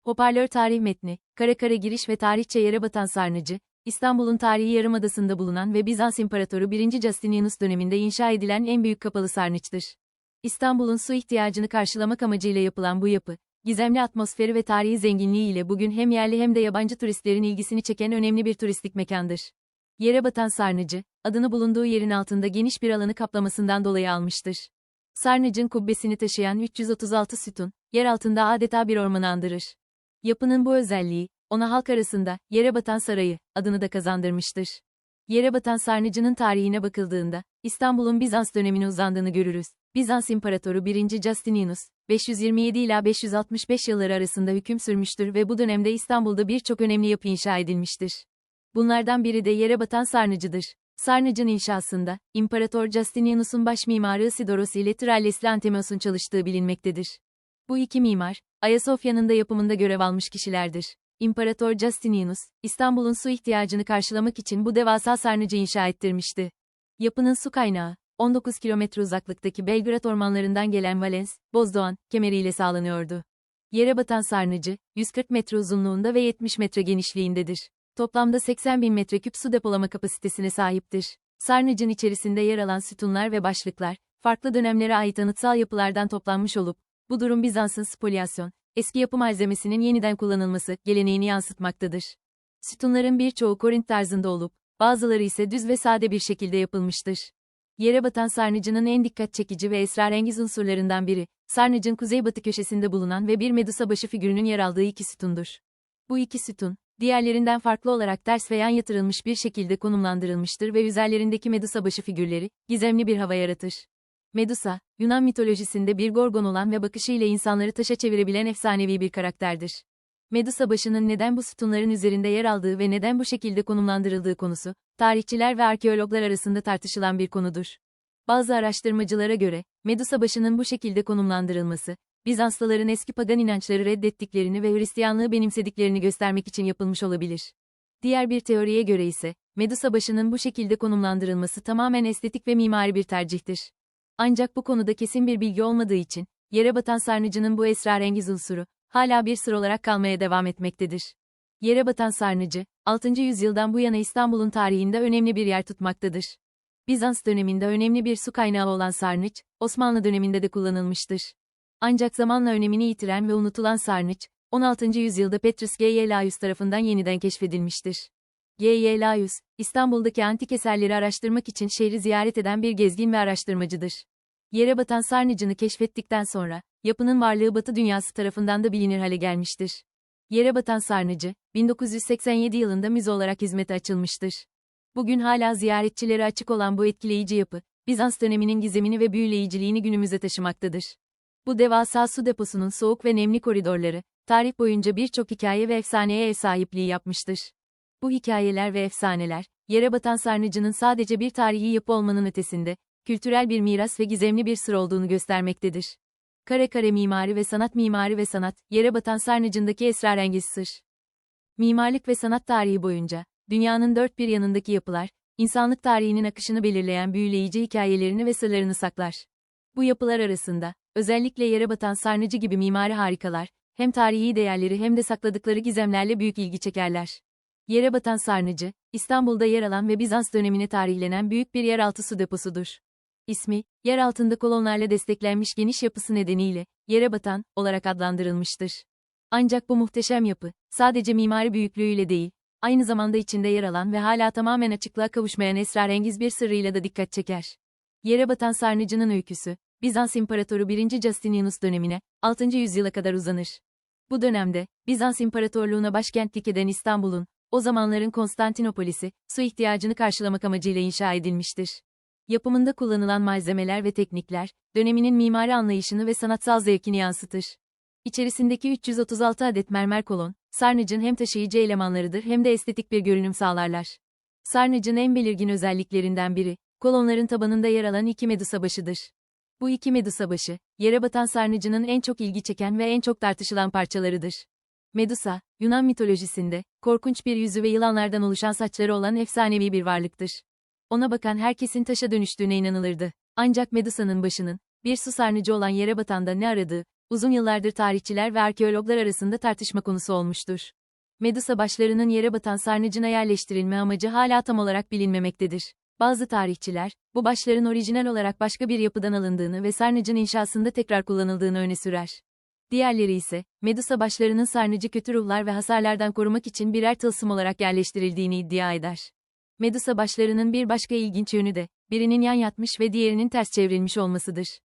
Hoparlör tarih metni, kare giriş ve tarihçe yere batan sarnıcı, İstanbul'un tarihi yarımadasında bulunan ve Bizans İmparatoru 1. Justinianus döneminde inşa edilen en büyük kapalı sarnıçtır. İstanbul'un su ihtiyacını karşılamak amacıyla yapılan bu yapı, gizemli atmosferi ve tarihi zenginliği ile bugün hem yerli hem de yabancı turistlerin ilgisini çeken önemli bir turistik mekandır. Yere batan sarnıcı, adını bulunduğu yerin altında geniş bir alanı kaplamasından dolayı almıştır. Sarnıcın kubbesini taşıyan 336 sütun, yer altında adeta bir ormanı andırır. Yapının bu özelliği, ona halk arasında, Yere Batan Sarayı, adını da kazandırmıştır. Yere batan sarnıcının tarihine bakıldığında, İstanbul'un Bizans dönemine uzandığını görürüz. Bizans İmparatoru 1. Justinianus, 527 ila 565 yılları arasında hüküm sürmüştür ve bu dönemde İstanbul'da birçok önemli yapı inşa edilmiştir. Bunlardan biri de Yere Batan Sarnıcı'dır. Sarnıcın inşasında, İmparator Justinianus'un baş mimarı Isidoros ile Trallesli Antemos'un çalıştığı bilinmektedir. Bu iki mimar, Ayasofya'nın da yapımında görev almış kişilerdir. İmparator Justinianus, İstanbul'un su ihtiyacını karşılamak için bu devasa sarnıcı inşa ettirmişti. Yapının su kaynağı, 19 kilometre uzaklıktaki Belgrad ormanlarından gelen Valens, Bozdoğan, kemeriyle sağlanıyordu. Yere batan sarnıcı, 140 metre uzunluğunda ve 70 metre genişliğindedir. Toplamda 80.000 metreküp su depolama kapasitesine sahiptir. Sarnıcın içerisinde yer alan sütunlar ve başlıklar, farklı dönemlere ait anıtsal yapılardan toplanmış olup, bu durum Bizans'ın spolyasyon, eski yapı malzemesinin yeniden kullanılması geleneğini yansıtmaktadır. Sütunların birçoğu Korint tarzında olup, bazıları ise düz ve sade bir şekilde yapılmıştır. Yere batan sarnıcının en dikkat çekici ve esrarengiz unsurlarından biri, sarnıcın kuzeybatı köşesinde bulunan ve bir Medusa başı figürünün yer aldığı iki sütundur. Bu iki sütun, diğerlerinden farklı olarak ters ve yan yatırılmış bir şekilde konumlandırılmıştır ve üzerlerindeki Medusa başı figürleri, gizemli bir hava yaratır. Medusa, Yunan mitolojisinde bir gorgon olan ve bakışıyla insanları taşa çevirebilen efsanevi bir karakterdir. Medusa başının neden bu sütunların üzerinde yer aldığı ve neden bu şekilde konumlandırıldığı konusu, tarihçiler ve arkeologlar arasında tartışılan bir konudur. Bazı araştırmacılara göre, Medusa başının bu şekilde konumlandırılması, Bizanslıların eski pagan inançları reddettiklerini ve Hristiyanlığı benimsediklerini göstermek için yapılmış olabilir. Diğer bir teoriye göre ise, Medusa başının bu şekilde konumlandırılması tamamen estetik ve mimari bir tercihtir. Ancak bu konuda kesin bir bilgi olmadığı için, Yere batan sarnıcının bu esrarengiz unsuru, hala bir sır olarak kalmaya devam etmektedir. Yere batan sarnıcı, 6. yüzyıldan bu yana İstanbul'un tarihinde önemli bir yer tutmaktadır. Bizans döneminde önemli bir su kaynağı olan sarnıç, Osmanlı döneminde de kullanılmıştır. Ancak zamanla önemini yitiren ve unutulan sarnıç, 16. yüzyılda Petrus G.Y. Laius tarafından yeniden keşfedilmiştir. G.Y. Laius, İstanbul'daki antik eserleri araştırmak için şehri ziyaret eden bir gezgin ve araştırmacıdır. Yere batan sarnıcını keşfettikten sonra, yapının varlığı Batı dünyası tarafından da bilinir hale gelmiştir. Yere batan sarnıcı, 1987 yılında müze olarak hizmete açılmıştır. Bugün hala ziyaretçilere açık olan bu etkileyici yapı, Bizans döneminin gizemini ve büyüleyiciliğini günümüze taşımaktadır. Bu devasa su deposunun soğuk ve nemli koridorları, tarih boyunca birçok hikaye ve efsaneye ev sahipliği yapmıştır. Bu hikayeler ve efsaneler, Yere batan sarnıcının sadece bir tarihi yapı olmanın ötesinde, kültürel bir miras ve gizemli bir sır olduğunu göstermektedir. Kare mimari ve sanat, Yere batan sarnıcındaki esrarengiz sır. Mimarlık ve sanat tarihi boyunca, dünyanın dört bir yanındaki yapılar, insanlık tarihinin akışını belirleyen büyüleyici hikayelerini ve sırlarını saklar. Bu yapılar arasında, özellikle Yere batan sarnıcı gibi mimari harikalar, hem tarihi değerleri hem de sakladıkları gizemlerle büyük ilgi çekerler. Yere batan sarnıcı, İstanbul'da yer alan ve Bizans dönemine tarihlenen büyük bir yeraltı su deposudur. İsmi, yer altında kolonlarla desteklenmiş geniş yapısı nedeniyle, Yere batan, olarak adlandırılmıştır. Ancak bu muhteşem yapı, sadece mimari büyüklüğüyle değil, aynı zamanda içinde yer alan ve hala tamamen açıklığa kavuşmayan esrarengiz bir sırrıyla da dikkat çeker. Yere batan sarnıcının öyküsü, Bizans İmparatoru 1. Justinianus dönemine, 6. yüzyıla kadar uzanır. Bu dönemde, Bizans İmparatorluğuna başkentlik eden İstanbul'un, o zamanların Konstantinopolis'i, su ihtiyacını karşılamak amacıyla inşa edilmiştir. Yapımında kullanılan malzemeler ve teknikler, döneminin mimari anlayışını ve sanatsal zevkini yansıtır. İçerisindeki 336 adet mermer kolon, sarnıcın hem taşıyıcı elemanlarıdır hem de estetik bir görünüm sağlarlar. Sarnıcın en belirgin özelliklerinden biri, kolonların tabanında yer alan iki Medusa başıdır. Bu iki Medusa başı, Yere batan sarnıcının en çok ilgi çeken ve en çok tartışılan parçalarıdır. Medusa, Yunan mitolojisinde, korkunç bir yüzü ve yılanlardan oluşan saçları olan efsanevi bir varlıktır. Ona bakan herkesin taşa dönüştüğüne inanılırdı. Ancak Medusa'nın başının, bir su sarnıcı olan Yere batanda ne aradığı, uzun yıllardır tarihçiler ve arkeologlar arasında tartışma konusu olmuştur. Medusa başlarının yere batan sarnıcına yerleştirilme amacı hala tam olarak bilinmemektedir. Bazı tarihçiler, bu başların orijinal olarak başka bir yapıdan alındığını ve sarnıcın inşasında tekrar kullanıldığını öne sürer. Diğerleri ise, Medusa başlarının sarnıcı kötü ruhlar ve hasarlardan korumak için birer tılsım olarak yerleştirildiğini iddia eder. Medusa başlarının bir başka ilginç yönü de, birinin yan yatmış ve diğerinin ters çevrilmiş olmasıdır.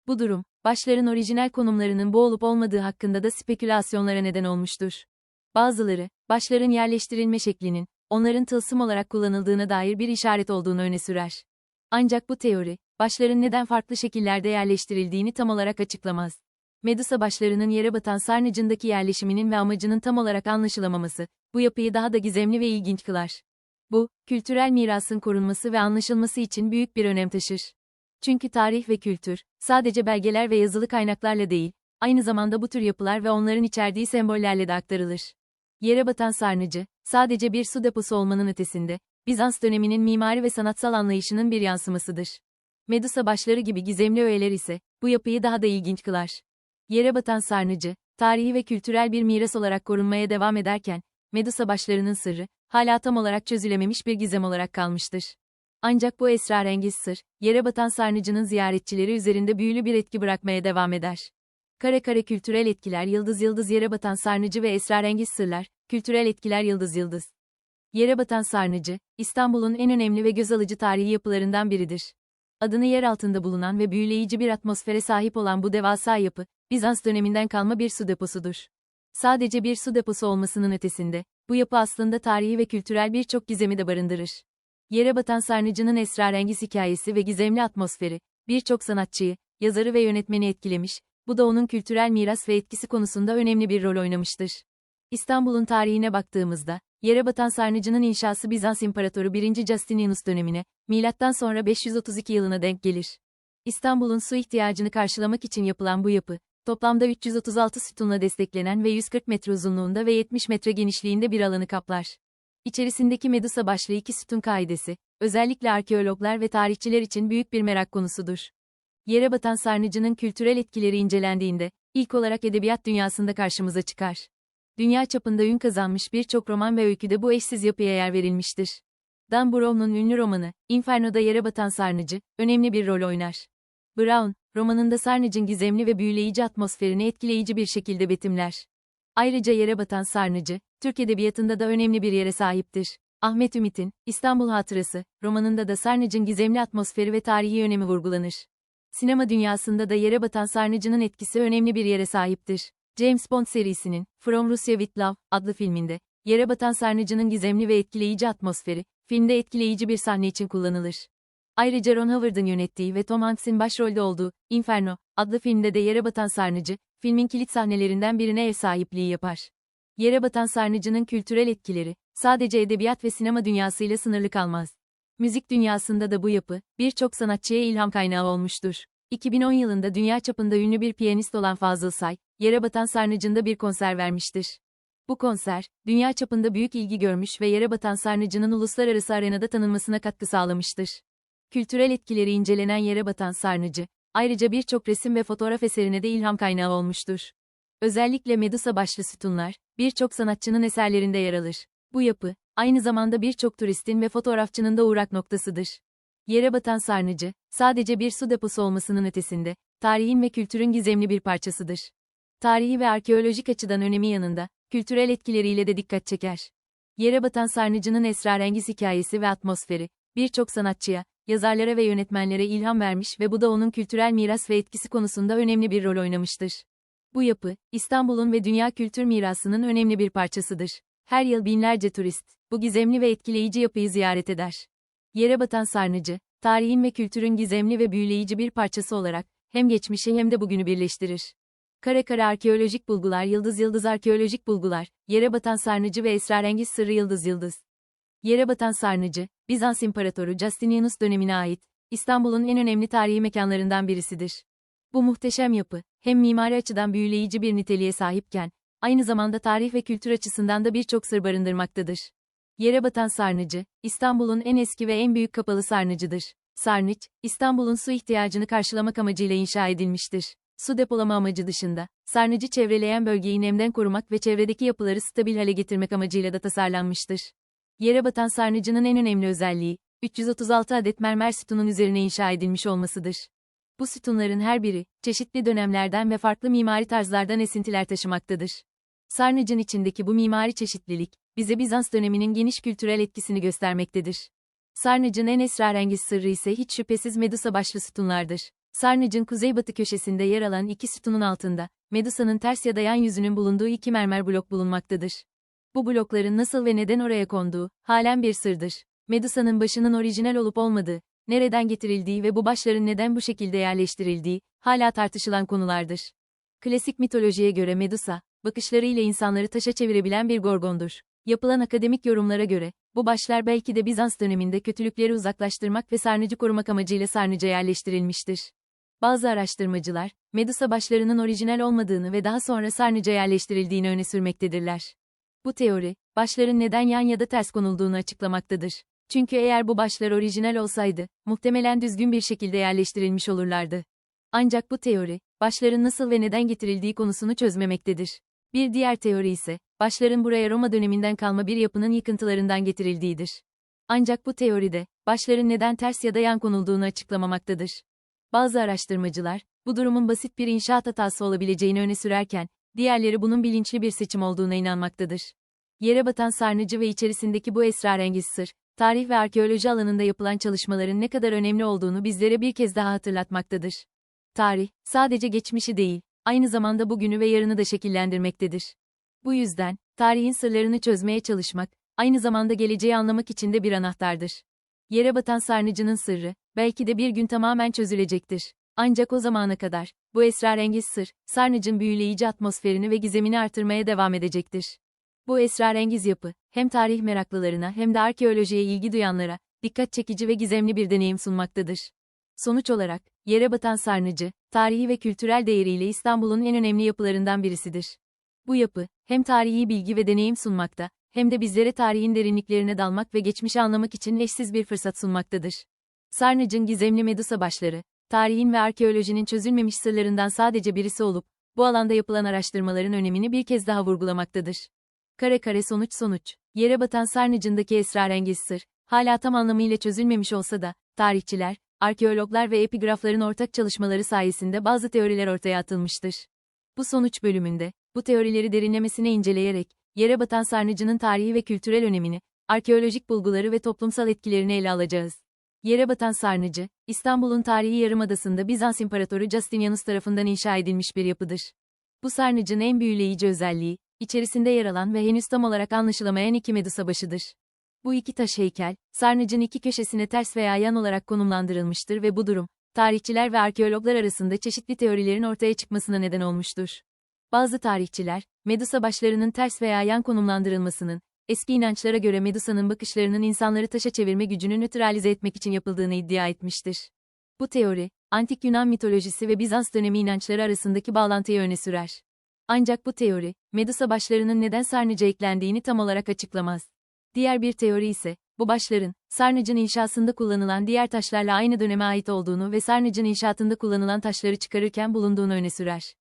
Bu durum, başların orijinal konumlarının bu olup olmadığı hakkında da spekülasyonlara neden olmuştur. Bazıları, başların yerleştirilme şeklinin, onların tılsım olarak kullanıldığına dair bir işaret olduğunu öne sürer. Ancak bu teori, başların neden farklı şekillerde yerleştirildiğini tam olarak açıklamaz. Medusa başlarının yere batan sarnıcındaki yerleşiminin ve amacının tam olarak anlaşılamaması, bu yapıyı daha da gizemli ve ilginç kılar. Bu, kültürel mirasın korunması ve anlaşılması için büyük bir önem taşır. Çünkü tarih ve kültür, sadece belgeler ve yazılı kaynaklarla değil, aynı zamanda bu tür yapılar ve onların içerdiği sembollerle de aktarılır. Yere batan sarnıcı, sadece bir su deposu olmanın ötesinde, Bizans döneminin mimari ve sanatsal anlayışının bir yansımasıdır. Medusa başları gibi gizemli öğeler ise, bu yapıyı daha da ilginç kılar. Yere batan sarnıcı, tarihi ve kültürel bir miras olarak korunmaya devam ederken, Medusa başlarının sırrı, hala tam olarak çözülememiş bir gizem olarak kalmıştır. Ancak bu esrarengiz sır, yere batan sarnıcının ziyaretçileri üzerinde büyülü bir etki bırakmaya devam eder. Kare kare kültürel etkiler yıldız yıldız yere batan sarnıcı ve esrarengiz sırlar, kültürel etkiler yıldız yıldız. Yere batan sarnıcı, İstanbul'un en önemli ve göz alıcı tarihi yapılarından biridir. Adını yer altında bulunan ve büyüleyici bir atmosfere sahip olan bu devasa yapı, Bizans döneminden kalma bir su deposudur. Sadece bir su deposu olmasının ötesinde, bu yapı aslında tarihi ve kültürel birçok gizemi de barındırır. Yere batan sarnıcının esrarengiz hikayesi ve gizemli atmosferi, birçok sanatçıyı, yazarı ve yönetmeni etkilemiş, bu da onun kültürel miras ve etkisi konusunda önemli bir rol oynamıştır. İstanbul'un tarihine baktığımızda, yere batan sarnıcının inşası Bizans İmparatoru 1. Justinianus dönemine, M.Ö. 532 yılına denk gelir. İstanbul'un su ihtiyacını karşılamak için yapılan bu yapı, toplamda 336 sütunla desteklenen ve 140 metre uzunluğunda ve 70 metre genişliğinde bir alanı kaplar. İçerisindeki Medusa başlı iki sütun kaidesi, özellikle arkeologlar ve tarihçiler için büyük bir merak konusudur. Yere batan sarnıcının kültürel etkileri incelendiğinde, ilk olarak edebiyat dünyasında karşımıza çıkar. Dünya çapında ün kazanmış birçok roman ve öyküde bu eşsiz yapıya yer verilmiştir. Dan Brown'un ünlü romanı, Inferno'da yere batan sarnıcı, önemli bir rol oynar. Brown, romanında sarnıcın gizemli ve büyüleyici atmosferini etkileyici bir şekilde betimler. Ayrıca yere batan sarnıcı, Türk edebiyatında da önemli bir yere sahiptir. Ahmet Ümit'in, İstanbul Hatırası, romanında da sarnıcın gizemli atmosferi ve tarihi önemi vurgulanır. Sinema dünyasında da yere batan sarnıcının etkisi önemli bir yere sahiptir. James Bond serisinin, From Russia with Love, adlı filminde, yere batan sarnıcının gizemli ve etkileyici atmosferi, filmde etkileyici bir sahne için kullanılır. Ayrıca Ron Howard'ın yönettiği ve Tom Hanks'in başrolde olduğu, Inferno, adlı filmde de yere batan sarnıcı, filmin kilit sahnelerinden birine ev sahipliği yapar. Yere batan sarnıcının kültürel etkileri, sadece edebiyat ve sinema dünyasıyla sınırlı kalmaz. Müzik dünyasında da bu yapı, birçok sanatçıya ilham kaynağı olmuştur. 2010 yılında dünya çapında ünlü bir piyanist olan Fazıl Say, yere batan sarnıcında bir konser vermiştir. Bu konser, dünya çapında büyük ilgi görmüş ve yere batan sarnıcının uluslararası arenada tanınmasına katkı sağlamıştır. Kültürel etkileri incelenen yere batan sarnıcı, ayrıca birçok resim ve fotoğraf eserine de ilham kaynağı olmuştur. Özellikle Medusa başlı sütunlar, birçok sanatçının eserlerinde yer alır. Bu yapı, aynı zamanda birçok turistin ve fotoğrafçının da uğrak noktasıdır. Yere batan sarnıcı, sadece bir su deposu olmasının ötesinde, tarihin ve kültürün gizemli bir parçasıdır. Tarihi ve arkeolojik açıdan önemi yanında, kültürel etkileriyle de dikkat çeker. Yere batan sarnıcının esrarengiz hikayesi ve atmosferi, birçok sanatçıya, yazarlara ve yönetmenlere ilham vermiş ve bu da onun kültürel miras ve etkisi konusunda önemli bir rol oynamıştır. Bu yapı, İstanbul'un ve dünya kültür mirasının önemli bir parçasıdır. Her yıl binlerce turist, bu gizemli ve etkileyici yapıyı ziyaret eder. Yere batan sarnıcı, tarihin ve kültürün gizemli ve büyüleyici bir parçası olarak, hem geçmişi hem de bugünü birleştirir. Kare kare arkeolojik bulgular yıldız yıldız arkeolojik bulgular, yere batan sarnıcı ve esrarengiz sırrı yıldız yıldız. Yere batan sarnıcı, Bizans İmparatoru Justinianus dönemine ait, İstanbul'un en önemli tarihi mekanlarından birisidir. Bu muhteşem yapı, hem mimari açıdan büyüleyici bir niteliğe sahipken, aynı zamanda tarih ve kültür açısından da birçok sır barındırmaktadır. Yere batan sarnıcı, İstanbul'un en eski ve en büyük kapalı sarnıcıdır. Sarnıç, İstanbul'un su ihtiyacını karşılamak amacıyla inşa edilmiştir. Su depolama amacı dışında, sarnıcı çevreleyen bölgeyi nemden korumak ve çevredeki yapıları stabil hale getirmek amacıyla da tasarlanmıştır. Yere batan sarnıcının en önemli özelliği, 336 adet mermer sütunun üzerine inşa edilmiş olmasıdır. Bu sütunların her biri, çeşitli dönemlerden ve farklı mimari tarzlardan esintiler taşımaktadır. Sarnıcın içindeki bu mimari çeşitlilik, bize Bizans döneminin geniş kültürel etkisini göstermektedir. Sarnıcın en esrarengiz sırrı ise hiç şüphesiz Medusa başlı sütunlardır. Sarnıcın kuzeybatı köşesinde yer alan iki sütunun altında, Medusa'nın ters ya da yan yüzünün bulunduğu iki mermer blok bulunmaktadır. Bu blokların nasıl ve neden oraya konduğu, halen bir sırdır. Medusa'nın başının orijinal olup olmadığı, nereden getirildiği ve bu başların neden bu şekilde yerleştirildiği, hala tartışılan konulardır. Klasik mitolojiye göre Medusa, bakışlarıyla insanları taşa çevirebilen bir gorgondur. Yapılan akademik yorumlara göre, bu başlar belki de Bizans döneminde kötülükleri uzaklaştırmak ve sarnıcı korumak amacıyla sarnıca yerleştirilmiştir. Bazı araştırmacılar, Medusa başlarının orijinal olmadığını ve daha sonra sarnıca yerleştirildiğini öne sürmektedirler. Bu teori, başların neden yan ya da ters konulduğunu açıklamaktadır. Çünkü eğer bu başlar orijinal olsaydı, muhtemelen düzgün bir şekilde yerleştirilmiş olurlardı. Ancak bu teori, başların nasıl ve neden getirildiği konusunu çözmemektedir. Bir diğer teori ise, başların buraya Roma döneminden kalma bir yapının yıkıntılarından getirildiğidir. Ancak bu teoride, başların neden ters ya da yan konulduğunu açıklamamaktadır. Bazı araştırmacılar, bu durumun basit bir inşaat hatası olabileceğini öne sürerken, diğerleri bunun bilinçli bir seçim olduğuna inanmaktadır. Yere batan sarnıcı ve içerisindeki bu esrarengiz sır, tarih ve arkeoloji alanında yapılan çalışmaların ne kadar önemli olduğunu bizlere bir kez daha hatırlatmaktadır. Tarih, sadece geçmişi değil, aynı zamanda bugünü ve yarını da şekillendirmektedir. Bu yüzden, tarihin sırlarını çözmeye çalışmak, aynı zamanda geleceği anlamak için de bir anahtardır. Yere batan sarnıcının sırrı, belki de bir gün tamamen çözülecektir. Ancak o zamana kadar, bu esrarengiz sır, sarnıcın büyüleyici atmosferini ve gizemini artırmaya devam edecektir. Bu esrarengiz yapı, hem tarih meraklılarına hem de arkeolojiye ilgi duyanlara, dikkat çekici ve gizemli bir deneyim sunmaktadır. Sonuç olarak, yere batan sarnıcı, tarihi ve kültürel değeriyle İstanbul'un en önemli yapılarından birisidir. Bu yapı, hem tarihi bilgi ve deneyim sunmakta, hem de bizlere tarihin derinliklerine dalmak ve geçmişi anlamak için eşsiz bir fırsat sunmaktadır. Sarnıcın gizemli Medusa başları, tarihin ve arkeolojinin çözülmemiş sırlarından sadece birisi olup, bu alanda yapılan araştırmaların önemini bir kez daha vurgulamaktadır. Kare kare sonuç. Yere batan sarnıcındaki esrarengiz sır, hala tam anlamıyla çözülmemiş olsa da, tarihçiler, arkeologlar ve epigrafların ortak çalışmaları sayesinde bazı teoriler ortaya atılmıştır. Bu sonuç bölümünde, bu teorileri derinlemesine inceleyerek, yere batan sarnıcının tarihi ve kültürel önemini, arkeolojik bulguları ve toplumsal etkilerini ele alacağız. Yere batan sarnıcı, İstanbul'un tarihi yarımadasında Bizans İmparatoru Justinianus tarafından inşa edilmiş bir yapıdır. Bu sarnıcın en büyüleyici özelliği, içerisinde yer alan ve henüz tam olarak anlaşılamayan iki Medusa başıdır. Bu iki taş heykel, sarnıcın iki köşesine ters veya yan olarak konumlandırılmıştır ve bu durum, tarihçiler ve arkeologlar arasında çeşitli teorilerin ortaya çıkmasına neden olmuştur. Bazı tarihçiler, Medusa başlarının ters veya yan konumlandırılmasının, eski inançlara göre Medusa'nın bakışlarının insanları taşa çevirme gücünü nötralize etmek için yapıldığını iddia etmiştir. Bu teori, Antik Yunan mitolojisi ve Bizans dönemi inançları arasındaki bağlantıyı öne sürer. Ancak bu teori, Medusa başlarının neden sarnıca eklendiğini tam olarak açıklamaz. Diğer bir teori ise, bu başların, sarnıcın inşasında kullanılan diğer taşlarla aynı döneme ait olduğunu ve sarnıcın inşaatında kullanılan taşları çıkarırken bulunduğunu öne sürer.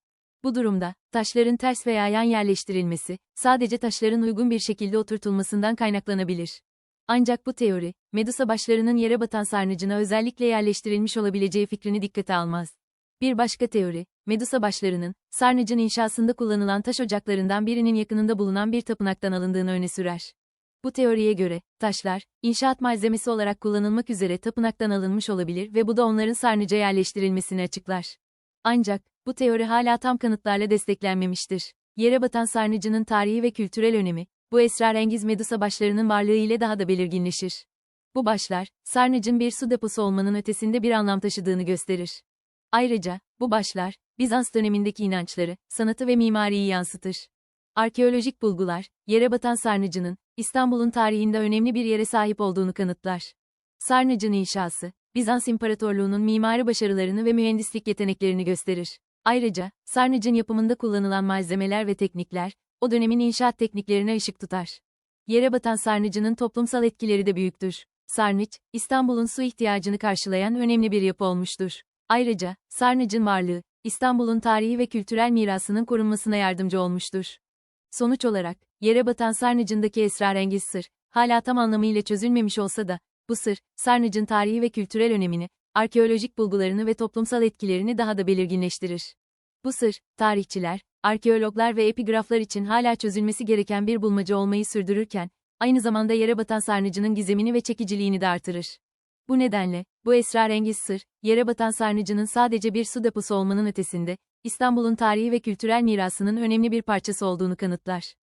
Bu durumda, taşların ters veya yan yerleştirilmesi, sadece taşların uygun bir şekilde oturtulmasından kaynaklanabilir. Ancak bu teori, Medusa başlarının yere batan sarnıcına özellikle yerleştirilmiş olabileceği fikrini dikkate almaz. Bir başka teori, Medusa başlarının, sarnıcın inşasında kullanılan taş ocaklarından birinin yakınında bulunan bir tapınaktan alındığını öne sürer. Bu teoriye göre, taşlar, inşaat malzemesi olarak kullanılmak üzere tapınaktan alınmış olabilir ve bu da onların sarnıca yerleştirilmesini açıklar. Ancak, bu teori hala tam kanıtlarla desteklenmemiştir. Yere batan sarnıcının tarihi ve kültürel önemi, bu esrarengiz Medusa başlarının varlığı ile daha da belirginleşir. Bu başlar, sarnıcın bir su deposu olmanın ötesinde bir anlam taşıdığını gösterir. Ayrıca, bu başlar, Bizans dönemindeki inançları, sanatı ve mimariyi yansıtır. Arkeolojik bulgular, yere batan sarnıcının, İstanbul'un tarihinde önemli bir yere sahip olduğunu kanıtlar. Sarnıcın inşası, Bizans İmparatorluğu'nun mimari başarılarını ve mühendislik yeteneklerini gösterir. Ayrıca, sarnıcın yapımında kullanılan malzemeler ve teknikler, o dönemin inşaat tekniklerine ışık tutar. Yere batan sarnıcının toplumsal etkileri de büyüktür. Sarnıç, İstanbul'un su ihtiyacını karşılayan önemli bir yapı olmuştur. Ayrıca, sarnıcın varlığı, İstanbul'un tarihi ve kültürel mirasının korunmasına yardımcı olmuştur. Sonuç olarak, yere batan sarnıcındaki esrarengiz sır, hala tam anlamıyla çözülmemiş olsa da, bu sır, sarnıcın tarihi ve kültürel önemini, arkeolojik bulgularını ve toplumsal etkilerini daha da belirginleştirir. Bu sır, tarihçiler, arkeologlar ve epigraflar için hala çözülmesi gereken bir bulmaca olmayı sürdürürken, aynı zamanda yere batan sarnıcının gizemini ve çekiciliğini de artırır. Bu nedenle, bu esrarengiz sır, yere batan sarnıcının sadece bir su deposu olmanın ötesinde, İstanbul'un tarihi ve kültürel mirasının önemli bir parçası olduğunu kanıtlar.